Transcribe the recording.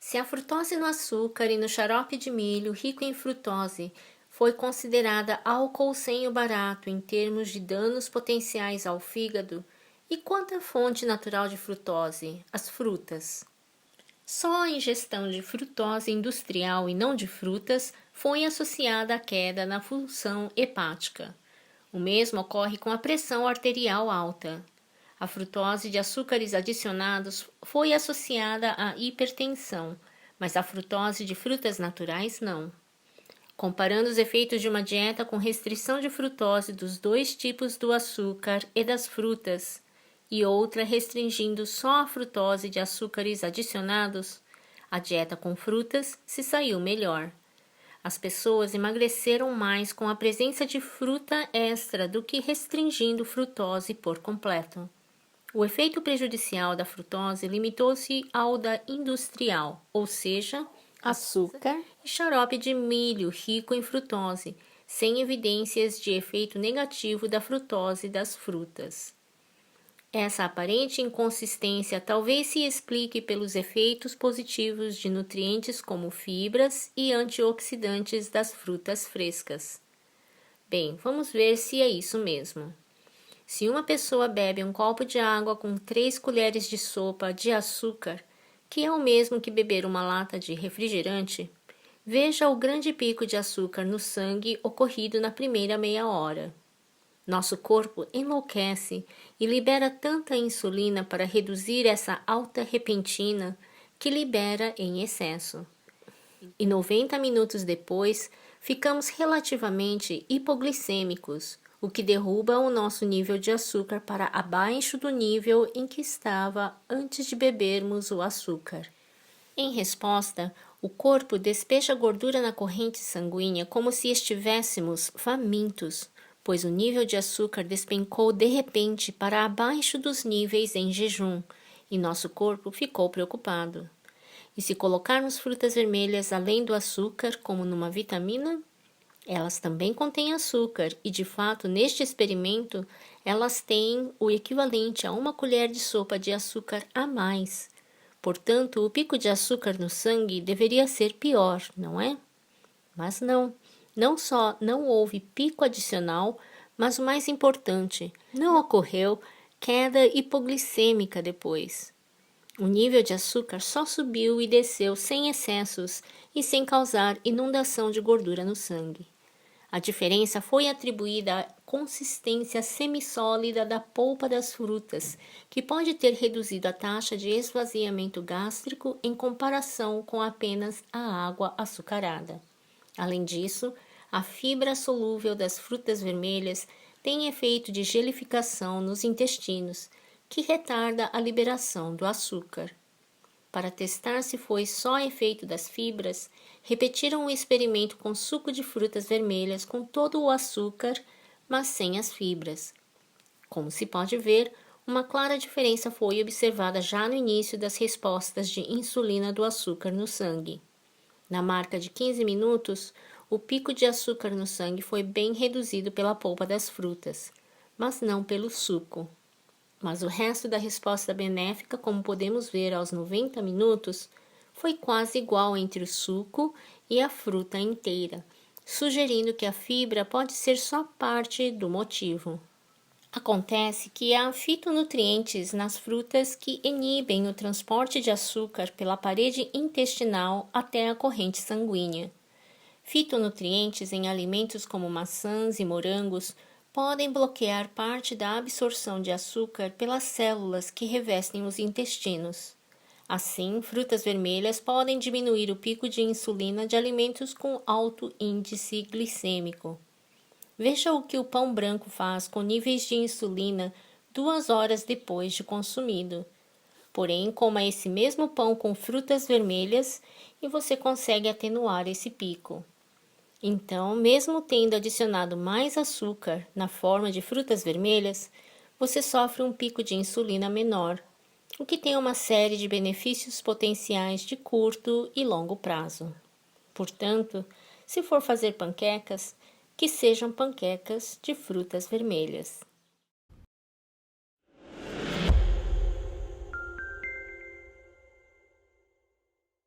Se a frutose no açúcar e no xarope de milho rico em frutose foi considerada álcool sem o barato em termos de danos potenciais ao fígado, e quanto à fonte natural de frutose, as frutas? Só a ingestão de frutose industrial e não de frutas foi associada à queda na função hepática. O mesmo ocorre com a pressão arterial alta. A frutose de açúcares adicionados foi associada à hipertensão, mas a frutose de frutas naturais não. Comparando os efeitos de uma dieta com restrição de frutose dos dois tipos do açúcar e das frutas, e outra restringindo só a frutose de açúcares adicionados, a dieta com frutas se saiu melhor. As pessoas emagreceram mais com a presença de fruta extra do que restringindo frutose por completo. O efeito prejudicial da frutose limitou-se ao da industrial, ou seja, açúcar e xarope de milho rico em frutose, sem evidências de efeito negativo da frutose das frutas. Essa aparente inconsistência talvez se explique pelos efeitos positivos de nutrientes como fibras e antioxidantes das frutas frescas. Bem, vamos ver se é isso mesmo. Se uma pessoa bebe um copo de água com 3 colheres de sopa de açúcar, que é o mesmo que beber uma lata de refrigerante, veja o grande pico de açúcar no sangue ocorrido na primeira meia hora. Nosso corpo enlouquece e libera tanta insulina para reduzir essa alta repentina que libera em excesso. E 90 minutos depois, ficamos relativamente hipoglicêmicos, o que derruba o nosso nível de açúcar para abaixo do nível em que estava antes de bebermos o açúcar. Em resposta, o corpo despeja gordura na corrente sanguínea como se estivéssemos famintos, pois o nível de açúcar despencou de repente para abaixo dos níveis em jejum, e nosso corpo ficou preocupado. E se colocarmos frutas vermelhas além do açúcar, como numa vitamina, elas também contêm açúcar e, de fato, neste experimento, elas têm o equivalente a 1 colher de sopa de açúcar a mais. Portanto, o pico de açúcar no sangue deveria ser pior, não é? Mas não só não houve pico adicional, mas o mais importante, não ocorreu queda hipoglicêmica depois. O nível de açúcar só subiu e desceu sem excessos e sem causar inundação de gordura no sangue. A diferença foi atribuída à consistência semissólida da polpa das frutas, que pode ter reduzido a taxa de esvaziamento gástrico em comparação com apenas a água açucarada. Além disso, a fibra solúvel das frutas vermelhas tem efeito de gelificação nos intestinos, que retarda a liberação do açúcar. Para testar se foi só efeito das fibras, repetiram o experimento com suco de frutas vermelhas com todo o açúcar, mas sem as fibras. Como se pode ver, uma clara diferença foi observada já no início das respostas de insulina do açúcar no sangue. Na marca de 15 minutos, o pico de açúcar no sangue foi bem reduzido pela polpa das frutas, mas não pelo suco. Mas o resto da resposta benéfica, como podemos ver aos 90 minutos, foi quase igual entre o suco e a fruta inteira, sugerindo que a fibra pode ser só parte do motivo. Acontece que há fitonutrientes nas frutas que inibem o transporte de açúcar pela parede intestinal até a corrente sanguínea. Fitonutrientes em alimentos como maçãs e morangos podem bloquear parte da absorção de açúcar pelas células que revestem os intestinos. Assim, frutas vermelhas podem diminuir o pico de insulina de alimentos com alto índice glicêmico. Veja o que o pão branco faz com níveis de insulina 2 horas depois de consumido. Porém, coma esse mesmo pão com frutas vermelhas e você consegue atenuar esse pico. Então, mesmo tendo adicionado mais açúcar na forma de frutas vermelhas, você sofre um pico de insulina menor, o que tem uma série de benefícios potenciais de curto e longo prazo. Portanto, se for fazer panquecas, que sejam panquecas de frutas vermelhas.